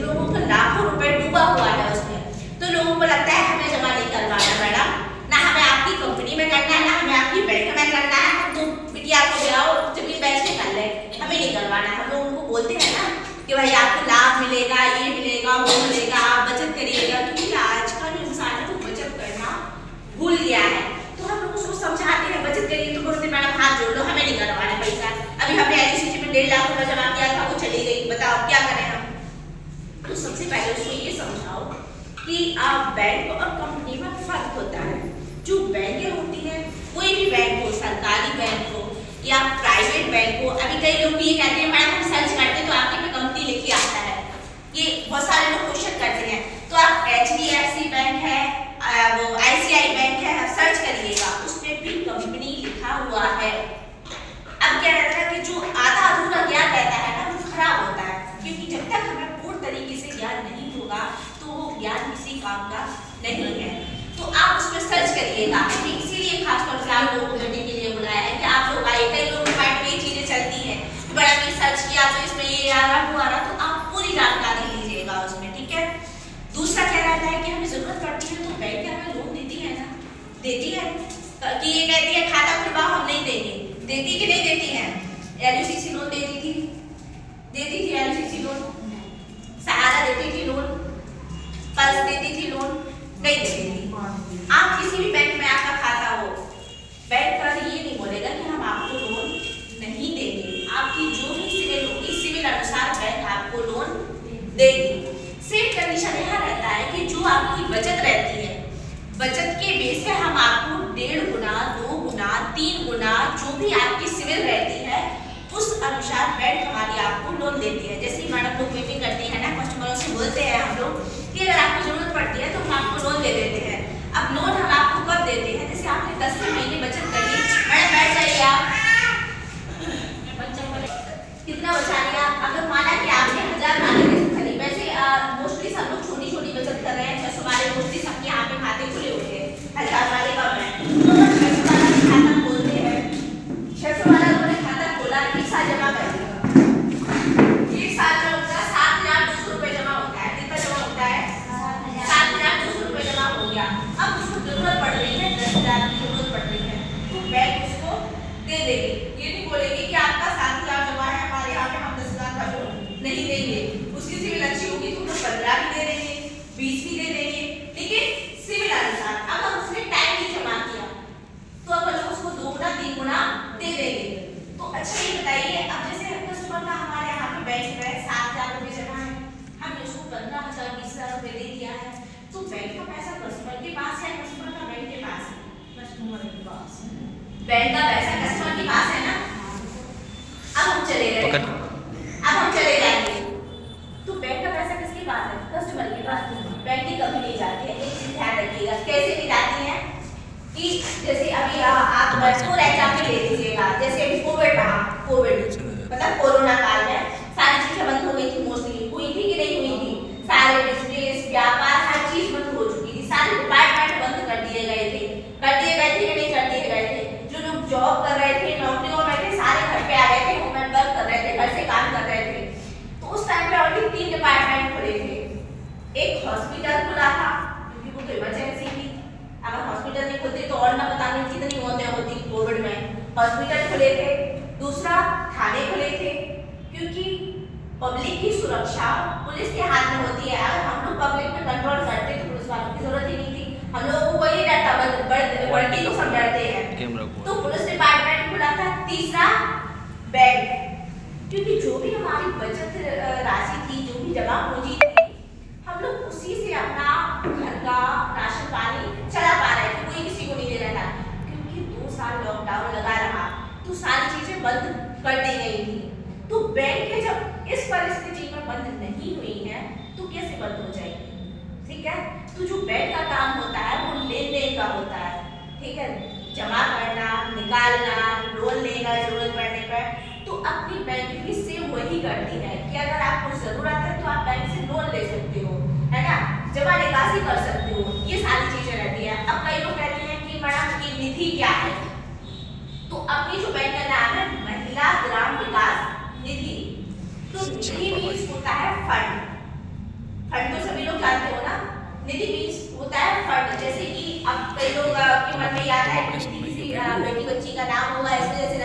लोगों का लाखों रुपए डूबा हुआ है उसमें, तो लोगों को लगता है हमें जमा नहीं करवाना मैडम, ना हमें आपकी कंपनी में करना है, ना हमें आपकी बैंक में करना है, हम तो बिटिया को ले आओ जमीन बेच के कर ले, हमें नहीं करवाना। हम लोग उनको बोलते हैं ना कि भाई आपको लाभ मिलेगा, ये मिलेगा, वो मिलेगा, आप बचत करिएगा, क्योंकि आजकल इंसान ने तो बचत करना भूल गया है। तो हम लोग उसको समझाते हैं बचत करिए, तो बोलते मैडम हाथ जोड़ लो, हमें नहीं करवाना पैसा। अभी हमने एलआईसी में 1.5 लाख रुपया जमा किया था, वो चली गई, बताओ क्या करें हम। तो सबसे पहले उसको ये समझाओ कि बैंक और कंपनी में फर्क होता है। जो बैंकें होती है, कोई भी बैंक हो, सरकारी बैंक हो या प्राइवेट बैंक हो, अभी कई लोग ये कहते हैं मैडम हम सर्च करते हैं तो आपके पे कंपनी लिख के आता है, ये बहुत सारे लोग क्वेश्चन करते हैं। तो आप HDFC बैंक है, वो ICICI बैंक है, आप सर्च करिएगा उसमें भी कंपनी लिखा हुआ है। अब क्या रहता है कि जो आधा अधूरा ज्ञान रहता है ना वो खराब होता है, क्योंकि जब तक हमें पूर्ण तरीके से ज्ञान नहीं होगा तो वो ज्ञान किसी काम का नहीं है। तो आप उसमें सर्च करिएगा, इसीलिए खासतौर से आप लोगों को करने के लिए बुलाया है कि आप लोग आए, कई लोगों के माइंड में ये चीजें चलती हैं कि बड़ा भी सर्च किया तो इसमें ये आ रहा वो आ रहा, तो आप पूरी जानकारी लीजिएगा उसमें, ठीक है। दूसरा क्या रहता है कि हमें जरूरत पड़ती है तो बैंक हमें लोन देती है ना, देती है कि ये कहती है खाता खुलवाओ, हम नहीं देंगे, देती कि नहीं देती है। LUCC लोन देती थी LUCC लोन, सहारा देती थी लोन, पल्स देती थी लोन, नहीं देती थी। आप किसी भी बैंक में आपका खाता हो, बैंक पर ये नहीं बोलेगा कि हम आपको लोन नहीं देंगे, आपकी जो भी सिविल होगी सिविल अनुसार बैंक आपको लोन देगी। सेम कंडीशन यहाँ रहता है कि जो आपकी बचत रहती है, बचत के बेस पे हम आपको 1.5 गुना, 2 गुना, 3 गुना जो भी आपकी सिविल रहती है उस अनुसार बैंक हमारी आपको लोन देती है। जैसे मैडम लोग मीटिंग करती है ना, कस्टमरों से बोलते हैं हम लोग कि अगर आपको जरूरत पड़ती है तो हम आपको लोन दे देते हैं। अब लोन हम आपको कब देते हैं, जैसे आपने 10 महीने बचत कर ली, मैडम बैठ जाइए आप, कितना बचा लिया। अगर माना कि आपने 1000 वाले खरीद, वैसे मोस्टली सब लोग छोटी छोटी बचत कर रहे हैं, 600 वाले मोस्टली सबके यहाँ पे खाते खुले हुए हैं, 1000 वाले का तो 600 वाला खाता खोलते हैं, 600 वाला उन्होंने खाता खोला, एक साल जमा कर दिया, एक साल में उनका 7200 रुपए जमा होता है। कितना जमा होता है? 7200 रुपए जमा हो गया। अब उसको जरूरत पड़ रही है, 10,000 की जरूरत पड़ रही है, तो बैंक उसको दे देगी। ये नहीं बोलेगी कि आपका 7,000 जमा है हमारे यहाँ पे, हम 10,000 का लोन नहीं देंगे। उसकी सिविल अच्छी होगी तो 15 भी दे देंगे, 20 भी दे देंगे, लेकिन सिविल अनुसार। अगर उसने टाइम नहीं जमा किया तो अब लोग उसको 2 गुना 3 गुना दे देंगे। तो अच्छा ये बताइए, अब जैसे कस्टमर का हमारे यहाँ पे बैंक में 7,000 रुपए जमा है, हमने उसको 15,000 20,000 रुपए दे दिया है, तो बैंक का पैसा कस्टमर के पास है, कस्टमर का बैंक के पास है, कस्टमर के पास है, बैंक का पैसा कस्टमर के पास है ना। अब हम चले जाएंगे तो बैंक का पैसा किसके पास है? कस्टमर के पास। बैंक की कभी नहीं जाती है, एक चीज ध्यान रखिएगा। कैसे नहीं जाती है कि जैसे अभी आप फॉर एग्जांपल ले लीजिएगा, जैसे अभी कोविड रहा, कोविड मतलब कोरोना काल में सारी चीजें बंद हो गई थी, मोस्टली हुई थी कि नहीं हुई थी, सारे बिजनेस व्यापार हर चीज बंद हो चुकी थी, सारे डिपार्टमेंट बंद कर दिए गए थे कि नहीं कर दिए गए थे। जो लोग जॉब कर रहे थे, नौकरियों में थे, सारे घर पे आ गए थे, होम वर्क कर रहे थे, घर से काम कर रहे थे। तो उस टाइम पे ऑलरेडी 3 डिपार्टमेंट खुले थे। एक हॉस्पिटल खुला था क्योंकि वो तो इमरजेंसी थी, अगर हॉस्पिटल नहीं खुलते तो और ना पता नहीं कितनी मौतें होती कोविड में। हॉस्पिटल खुले थे। दूसरा थाने खुले थे, क्योंकि पब्लिक की सुरक्षा पुलिस के हाथ में होती है। अगर हम लोग पब्लिक पे कंट्रोल करते तो पुलिस वालों की जरूरत ही नहीं थी, हम लोगों को कोई डरता, बल्कि तो सब डरते हैं। तो पुलिस डिपार्टमेंट खुला था। तीसरा बैंक, क्योंकि जो भी हमारी बचत राशि थी, जो भी जमा पूंजी थी, हम लोग उसी से अपना घर का राशन पानी चला पा रहे थे, कोई किसी को नहीं दे रहा था। क्योंकि 2 साल लॉकडाउन लगा रहा तो सारी चीजें बंद कर दी गई थी। तो बैंक जब इस परिस्थिति में बंद नहीं हुई है तो कैसे बंद हो जाएगी? ठीक है, तो जो बैंक का काम होता है वो लेन देन का होता है, ठीक है, जमा करना, निकालना, लोन लेना जरूरत पड़ने पर। तो अपनी बैंक भी सेव वही करती है कि अगर आपको जरूरत है तो आप बैंक से लोन ले सकते हो, है ना, जमा निकासी कर सकते हो, ये सारी चीजें रहती है। अब कई लोग कहते हैं कि मैडम की निधि क्या है, तो अपनी जो बैंक का नाम है महिला ग्राम विकास निधि। तो निधि मीन्स होता है फंड, निधि मीन्स होता है फंड, जैसे कि अब कई लोग के मन में याद है कि किसी बेटी बच्ची का नाम होगा इस वजह से